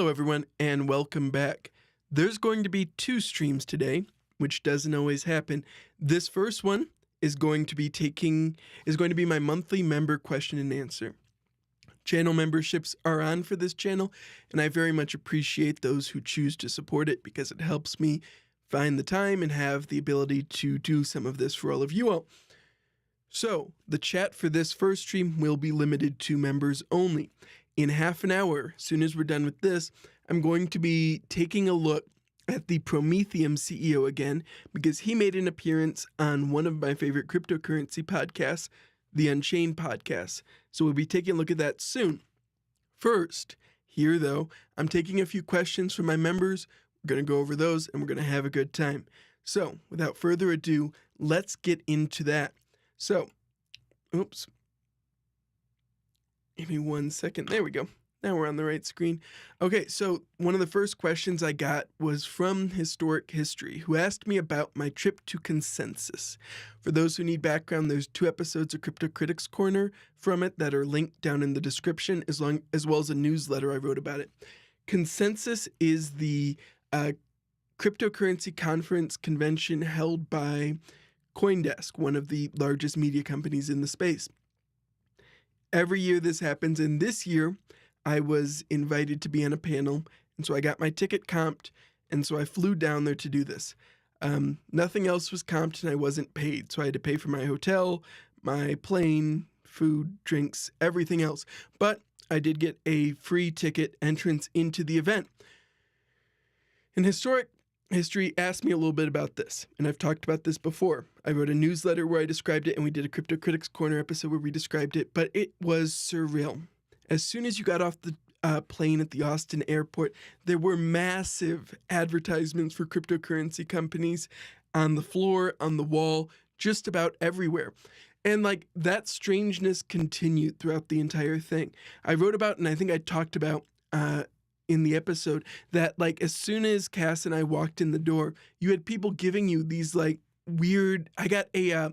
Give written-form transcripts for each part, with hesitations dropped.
Hello, everyone, and welcome back. There's going to be 2 streams today, which doesn't always happen. This first one is going to be my monthly member question and answer. Channel memberships are on for this channel, and I very much appreciate those who choose to support it because it helps me find the time and have the ability to do some of this for all of you all. So, the chat for this first stream will be limited to members only. In half an hour, as soon as we're done with this, I'm going to be taking a look at the Prometheum CEO again because he made an appearance on one of my favorite cryptocurrency podcasts, the Unchained podcast. So we'll be taking a look at that soon. First, here though, I'm taking a few questions from my members. We're going to go over those and we're going to have a good time. So without further ado, let's get into that. So, give me 1 second. There we go. Now we're on the right screen. Okay, so one of the first questions I got was from Historic History, who asked me about my trip to Consensus. For those who need background, there's 2 episodes of Crypto Critics Corner from it that are linked down in the description, as well as a newsletter I wrote about it. Consensus is the cryptocurrency conference convention held by CoinDesk, one of the largest media companies in the space. Every year this happens, and this year I was invited to be on a panel, and so I got my ticket comped, and so I flew down there to do this. Nothing else was comped, and I wasn't paid, so I had to pay for my hotel, my plane, food, drinks, everything else. But I did get a free ticket entrance into the event. And Historic History asked me a little bit about this, and I've talked about this before. I wrote a newsletter where I described it, and we did a Crypto Critics Corner episode where we described it, but it was surreal. As soon as you got off the plane at the Austin airport, there were massive advertisements for cryptocurrency companies on the floor, on the wall, just about everywhere. And like that strangeness continued throughout the entire thing. I wrote about, and I think I talked about in the episode, that like as soon as Cass and I walked in the door, you had people giving you these like weird, I got a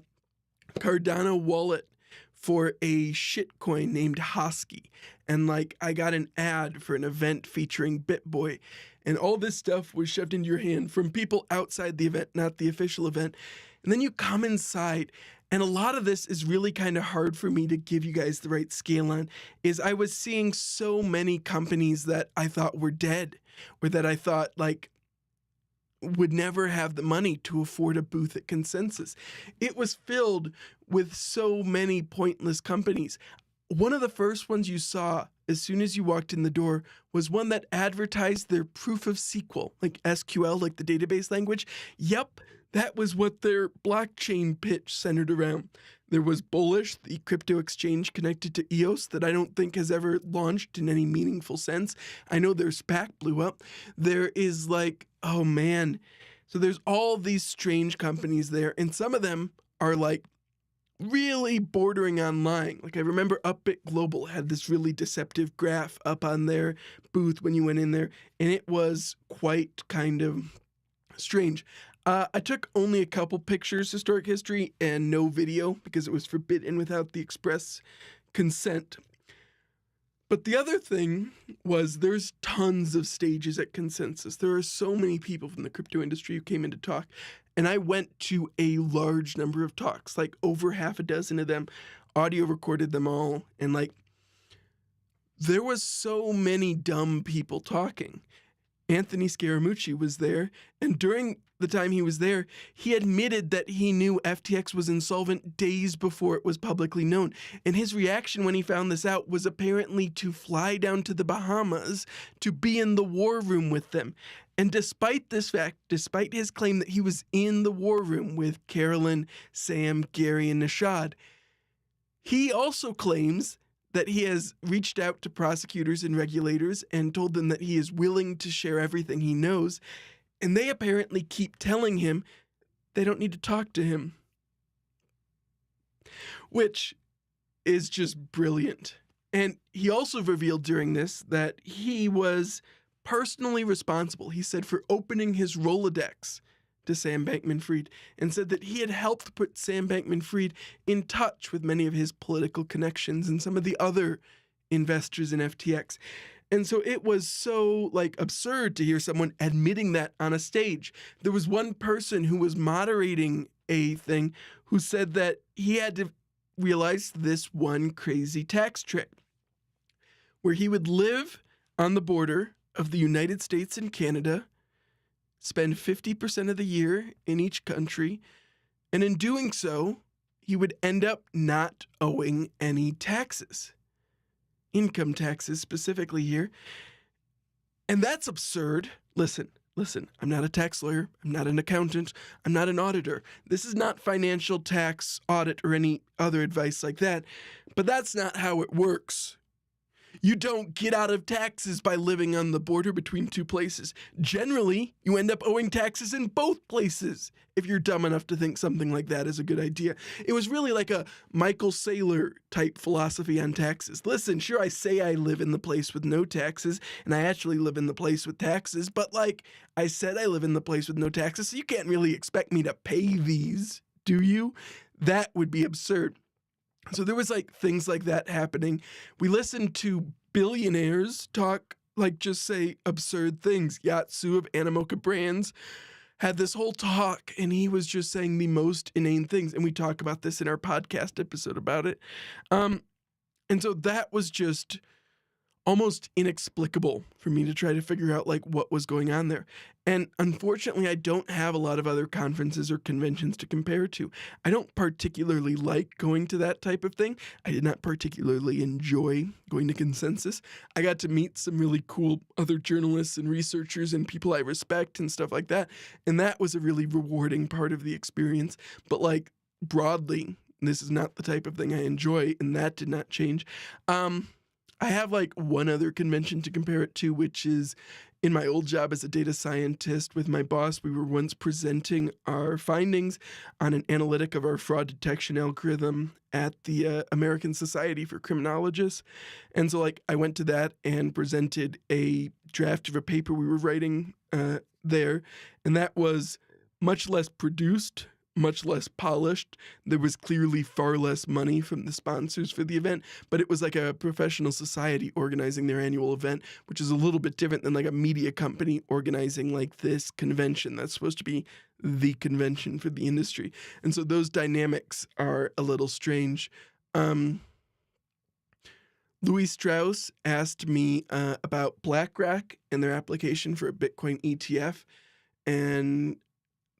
Cardano wallet for a shitcoin named Hosky. And like I got an ad for an event featuring BitBoy. And all this stuff was shoved into your hand from people outside the event, not the official event. And then you come inside, and a lot of this is really kind of hard for me to give you guys the right scale on, is I was seeing so many companies that I thought were dead, or that I thought like would never have the money to afford a booth at Consensus. It was filled with so many pointless companies. One of the first ones you saw as soon as you walked in the door was one that advertised their proof of SQL, like SQL, like the database language. Yep, that was what their blockchain pitch centered around. There was Bullish, the crypto exchange connected to EOS that I don't think has ever launched in any meaningful sense. I know their SPAC blew up. There is like, oh man. So there's all these strange companies there, and some of them are like really bordering on lying. Like I remember Upbit Global had this really deceptive graph up on their booth when you went in there, and it was quite kind of strange. I took only a couple pictures, Historic History, and no video because it was forbidden without the express consent. But the other thing was there's tons of stages at Consensus. There are so many people from the crypto industry who came in to talk, and I went to a large number of talks, like over half a dozen of them, audio recorded them all, and like there was so many dumb people talking. Anthony Scaramucci was there, and during the time he was there, he admitted that he knew FTX was insolvent days before it was publicly known. And his reaction when he found this out was apparently to fly down to the Bahamas to be in the war room with them. And despite this fact, despite his claim that he was in the war room with Carolyn, Sam, Gary, and Nishad, he also claims that he has reached out to prosecutors and regulators and told them that he is willing to share everything he knows, and they apparently keep telling him they don't need to talk to him. Which is just brilliant. And he also revealed during this that he was personally responsible, he said, for opening his Rolodex to Sam Bankman-Fried, and said that he had helped put Sam Bankman-Fried in touch with many of his political connections and some of the other investors in FTX. And so it was so like absurd to hear someone admitting that on a stage. There was one person who was moderating a thing who said that he had to realize this one crazy tax trick where he would live on the border of the United States and Canada, spend 50% of the year in each country, and in doing so, he would end up not owing any taxes. Income taxes specifically here. And that's absurd. Listen, I'm not a tax lawyer. I'm not an accountant. I'm not an auditor. This is not financial tax audit or any other advice like that. But that's not how it works. You don't get out of taxes by living on the border between two places. Generally, you end up owing taxes in both places if you're dumb enough to think something like that is a good idea. It was really like a Michael Saylor type philosophy on taxes. Listen, sure, I say I live in the place with no taxes, and I actually live in the place with taxes, but like I said, I live in the place with no taxes, so you can't really expect me to pay these, do you? That would be absurd. So there was like things like that happening. We listened to billionaires talk, like just say absurd things. Yatsu of Animoca Brands had this whole talk and he was just saying the most inane things. And we talk about this in our podcast episode about it. And so that was just almost inexplicable for me to try to figure out like what was going on there. And unfortunately, I don't have a lot of other conferences or conventions to compare to. I don't particularly like going to that type of thing. I did not particularly enjoy going to Consensus. I got to meet some really cool other journalists and researchers and people I respect and stuff like that. And that was a really rewarding part of the experience. But like broadly, this is not the type of thing I enjoy, and that did not change. I have like one other convention to compare it to, which is in my old job as a data scientist with my boss. We were once presenting our findings on an analytic of our fraud detection algorithm at the American Society for Criminologists. And so like I went to that and presented a draft of a paper we were writing there. And that was much less produced, much less polished. There was clearly far less money from the sponsors for the event, but it was like a professional society organizing their annual event, which is a little bit different than like a media company organizing like this convention that's supposed to be the convention for the industry. And so those dynamics are a little strange. Louis Strauss asked me about BlackRock and their application for a Bitcoin ETF, and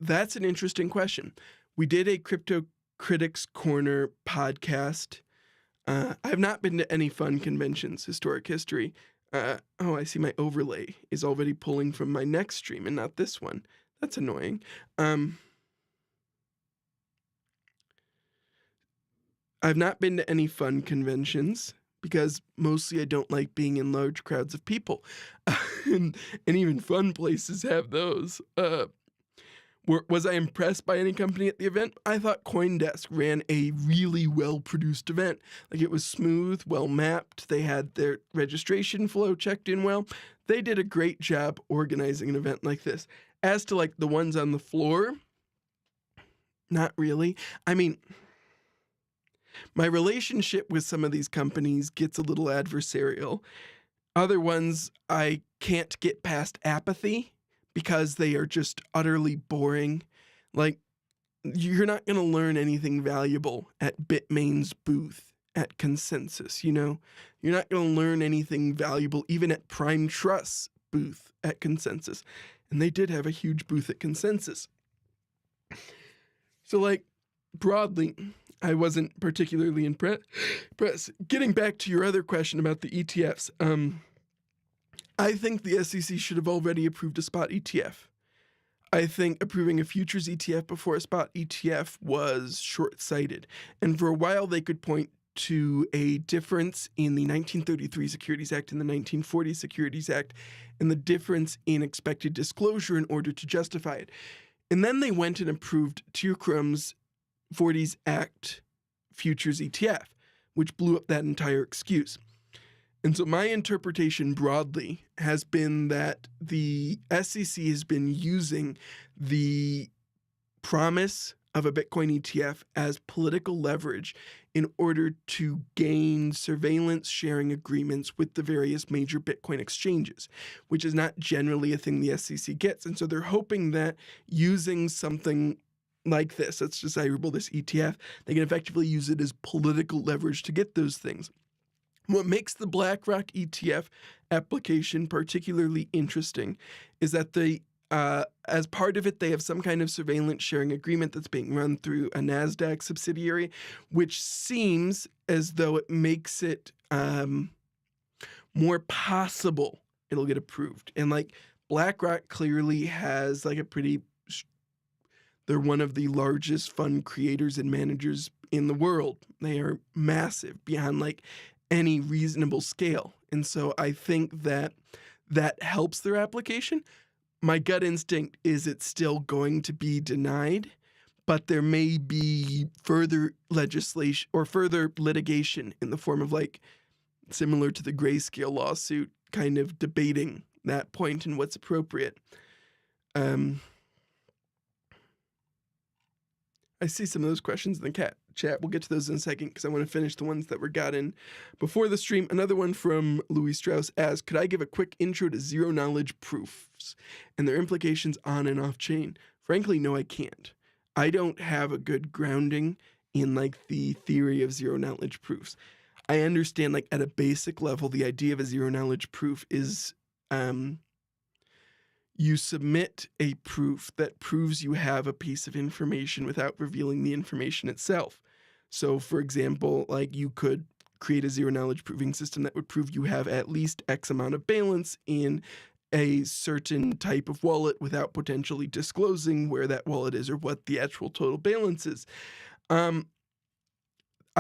that's an interesting question. We did a Crypto Critics Corner podcast. I have not been to any fun conventions, historic history. Oh, I see my overlay is already pulling from my next stream and not this one. That's annoying. I've not been to any fun conventions because mostly I don't like being in large crowds of people. and even fun places have those. Was I impressed by any company at the event? I thought CoinDesk ran a really well-produced event. Like it was smooth, well-mapped. They had their registration flow checked in well. They did a great job organizing an event like this. As to like the ones on the floor, not really. I mean, my relationship with some of these companies gets a little adversarial. Other ones, I can't get past apathy, because they are just utterly boring. Like, you're not going to learn anything valuable at Bitmain's booth at Consensus, you know? You're not going to learn anything valuable even at Prime Trust's booth at Consensus. And they did have a huge booth at Consensus. So, like, broadly, I wasn't particularly impressed. Getting back to your other question about the ETFs, I think the SEC should have already approved a spot ETF. I think approving a futures ETF before a spot ETF was short-sighted. And for a while, they could point to a difference in the 1933 Securities Act and the 1940 Securities Act and the difference in expected disclosure in order to justify it. And then they went and approved Tierkrum's 40s Act futures ETF, which blew up that entire excuse. And so my interpretation broadly has been that the SEC has been using the promise of a Bitcoin ETF as political leverage in order to gain surveillance sharing agreements with the various major Bitcoin exchanges, which is not generally a thing the SEC gets. And so they're hoping that using something like this, that's desirable, this ETF, they can effectively use it as political leverage to get those things. What makes the BlackRock ETF application particularly interesting is that as part of it, they have some kind of surveillance sharing agreement that's being run through a NASDAQ subsidiary, which seems as though it makes it more possible it'll get approved. And like BlackRock clearly has like they're one of the largest fund creators and managers in the world. They are massive beyond like any reasonable scale. And so I think that helps their application. My gut instinct is it's still going to be denied, but there may be further legislation or further litigation in the form of like similar to the Grayscale lawsuit, kind of debating that point and what's appropriate. I see some of those questions in the chat. We'll get to those in a second because I want to finish the ones that were gotten before the stream. Another one from Louis Strauss asks, could I give a quick intro to zero-knowledge proofs and their implications on and off-chain? Frankly, no, I can't. I don't have a good grounding in like the theory of zero-knowledge proofs. I understand like at a basic level, the idea of a zero-knowledge proof is you submit a proof that proves you have a piece of information without revealing the information itself. So, for example, like you could create a zero-knowledge proving system that would prove you have at least X amount of balance in a certain type of wallet without potentially disclosing where that wallet is or what the actual total balance is. I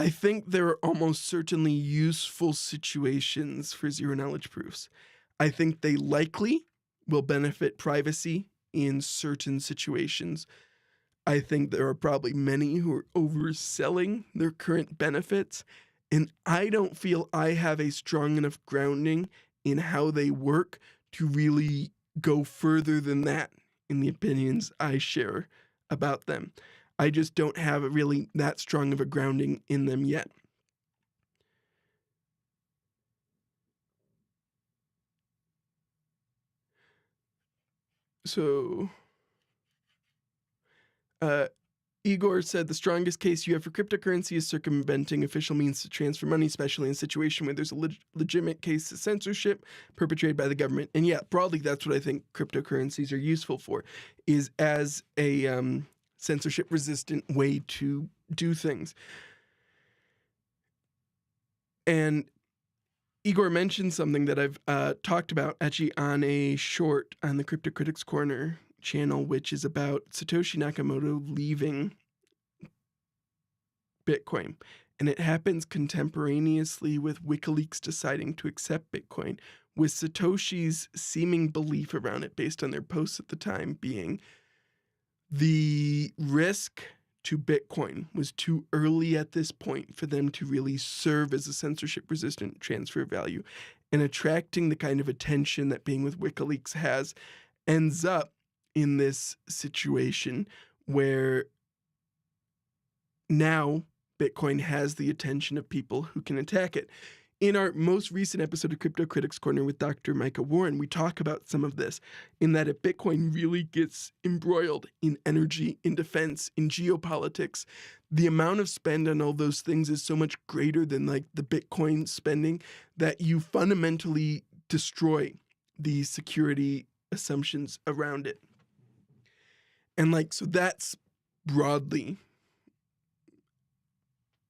think there are almost certainly useful situations for zero-knowledge proofs. I think they likely will benefit privacy in certain situations. I think there are probably many who are overselling their current benefits, and I don't feel I have a strong enough grounding in how they work to really go further than that in the opinions I share about them. I just don't have really that strong of a grounding in them yet. So, Igor said the strongest case you have for cryptocurrency is circumventing official means to transfer money, especially in a situation where there's a legitimate case of censorship perpetrated by the government. And yeah, broadly, that's what I think cryptocurrencies are useful for, is as a censorship-resistant way to do things. And Igor mentioned something that I've talked about actually on a short on the Crypto Critics Corner channel, which is about Satoshi Nakamoto leaving Bitcoin. And it happens contemporaneously with WikiLeaks deciding to accept Bitcoin, with Satoshi's seeming belief around it based on their posts at the time being the risk to Bitcoin was too early at this point for them to really serve as a censorship-resistant transfer value. And attracting the kind of attention that being with WikiLeaks has ends up in this situation where now Bitcoin has the attention of people who can attack it. In our most recent episode of Crypto Critics Corner with Dr. Micah Warren, we talk about some of this, in that if Bitcoin really gets embroiled in energy, in defense, in geopolitics, the amount of spend on all those things is so much greater than like the Bitcoin spending that you fundamentally destroy the security assumptions around it. And like, so that's broadly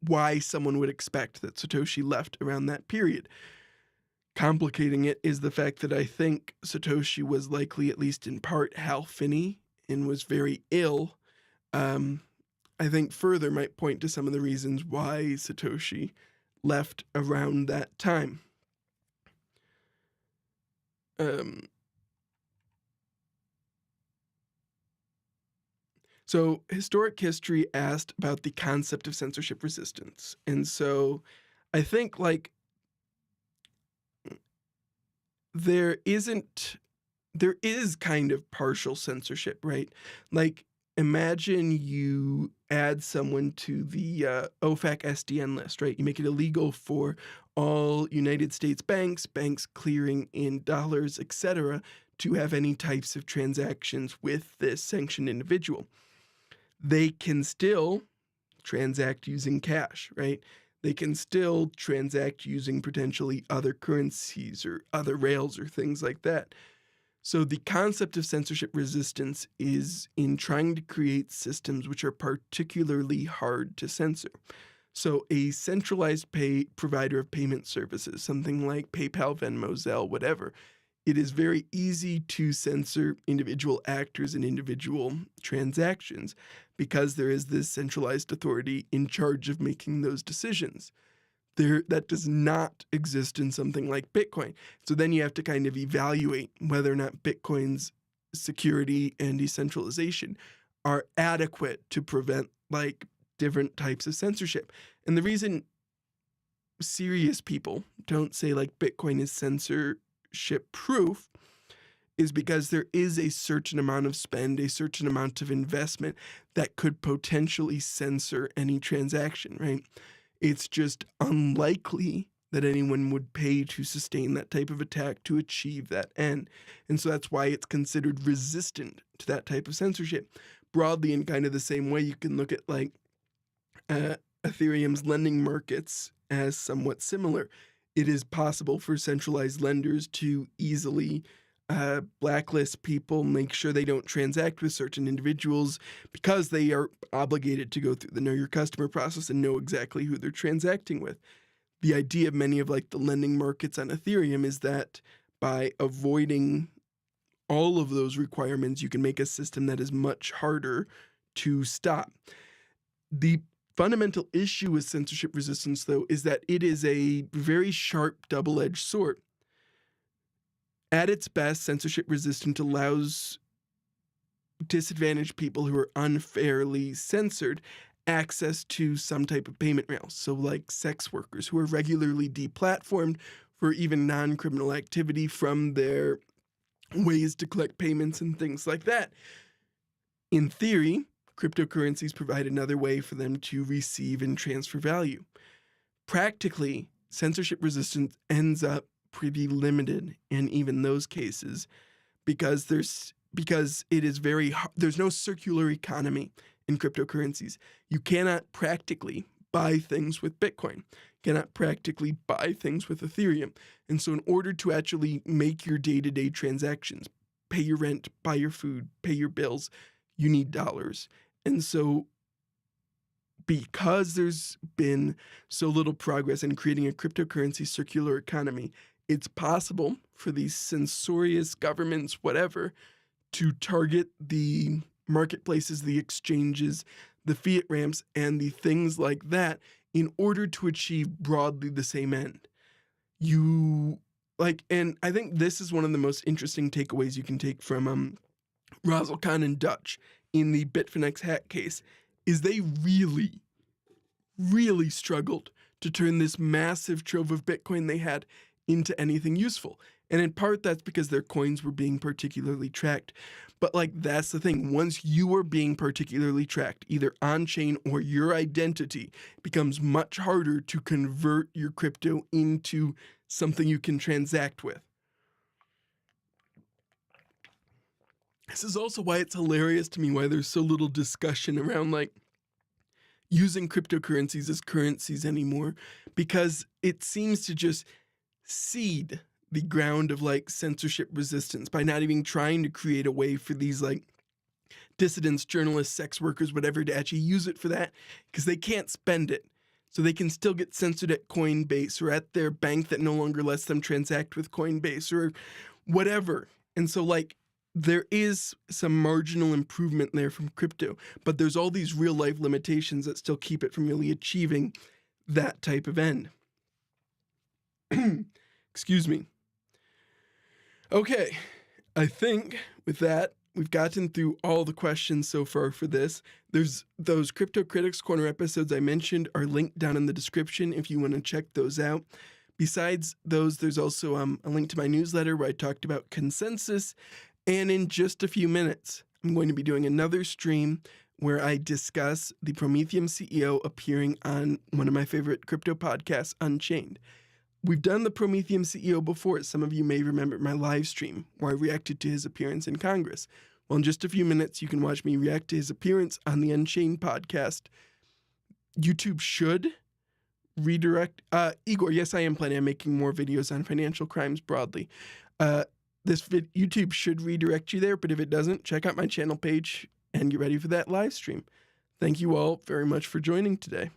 why someone would expect that Satoshi left around that period. Complicating it is the fact that I think Satoshi was likely, at least in part, Hal Finney and was very ill. I think further might point to some of the reasons why Satoshi left around that time. So Historic History asked about the concept of censorship resistance. And so I think like there is kind of partial censorship, right? Like imagine you add someone to the OFAC SDN list, right? You make it illegal for all United States banks, banks clearing in dollars, etc., to have any types of transactions with this sanctioned individual. They can still transact using cash, right? They can still transact using potentially other currencies or other rails or things like that. So the concept of censorship resistance is in trying to create systems which are particularly hard to censor. So a centralized provider of payment services, something like PayPal, Venmo, Zelle, whatever, it is very easy to censor individual actors and individual transactions because there is this centralized authority in charge of making those decisions. That does not exist in something like Bitcoin. So then you have to kind of evaluate whether or not Bitcoin's security and decentralization are adequate to prevent like different types of censorship. And the reason serious people don't say like Bitcoin is censorship proof is because there is a certain amount of spend, a certain amount of investment that could potentially censor any transaction, right? It's just unlikely that anyone would pay to sustain that type of attack to achieve that end. And so that's why it's considered resistant to that type of censorship. Broadly, in kind of the same way, you can look at like Ethereum's lending markets as somewhat similar. It is possible for centralized lenders to easily blacklist people, make sure they don't transact with certain individuals because they are obligated to go through the know your customer process and know exactly who they're transacting with. The idea of many of like the lending markets on Ethereum is that by avoiding all of those requirements, you can make a system that is much harder to stop. The fundamental issue with censorship resistance, though, is that it is a very sharp double-edged sword. At its best, censorship resistance allows disadvantaged people who are unfairly censored access to some type of payment rails. So like sex workers who are regularly deplatformed for even non-criminal activity from their ways to collect payments and things like that. In theory, cryptocurrencies provide another way for them to receive and transfer value. Practically, censorship resistance ends up pretty limited in even those cases because there's no circular economy in cryptocurrencies. You cannot practically buy things with Bitcoin. You cannot practically buy things with Ethereum. And so in order to actually make your day-to-day transactions, pay your rent, buy your food, pay your bills, you need dollars. And so because there's been so little progress in creating a cryptocurrency circular economy, it's possible for these censorious governments, whatever, to target the marketplaces, the exchanges, the fiat ramps, and the things like that in order to achieve broadly the same end. And I think this is one of the most interesting takeaways you can take from Razel Khan and Dutch in the Bitfinex hack case, is they really, really struggled to turn this massive trove of Bitcoin they had into anything useful. And in part, that's because their coins were being particularly tracked. But like, that's the thing. Once you are being particularly tracked, either on-chain or your identity, becomes much harder to convert your crypto into something you can transact with. This is also why it's hilarious to me why there's so little discussion around like using cryptocurrencies as currencies anymore, because it seems to just seed the ground of like censorship resistance by not even trying to create a way for these like dissidents, journalists, sex workers, whatever, to actually use it for that, because they can't spend it. So they can still get censored at Coinbase or at their bank that no longer lets them transact with Coinbase or whatever. And so like there is some marginal improvement there from crypto, but there's all these real life limitations that still keep it from really achieving that type of end. Excuse me. Okay, I think with that, we've gotten through all the questions so far for this. There's those Crypto Critics Corner episodes I mentioned are linked down in the description if you want to check those out. Besides those, there's also a link to my newsletter where I talked about consensus. And in just a few minutes, I'm going to be doing another stream where I discuss the Prometheum CEO appearing on one of my favorite crypto podcasts, Unchained. We've done the Prometheum CEO before. Some of you may remember my live stream where I reacted to his appearance in Congress. Well, in just a few minutes, you can watch me react to his appearance on the Unchained podcast. YouTube should redirect. Igor, yes, I am planning on making more videos on financial crimes broadly. YouTube should redirect you there, but if it doesn't, check out my channel page and get ready for that live stream. Thank you all very much for joining today.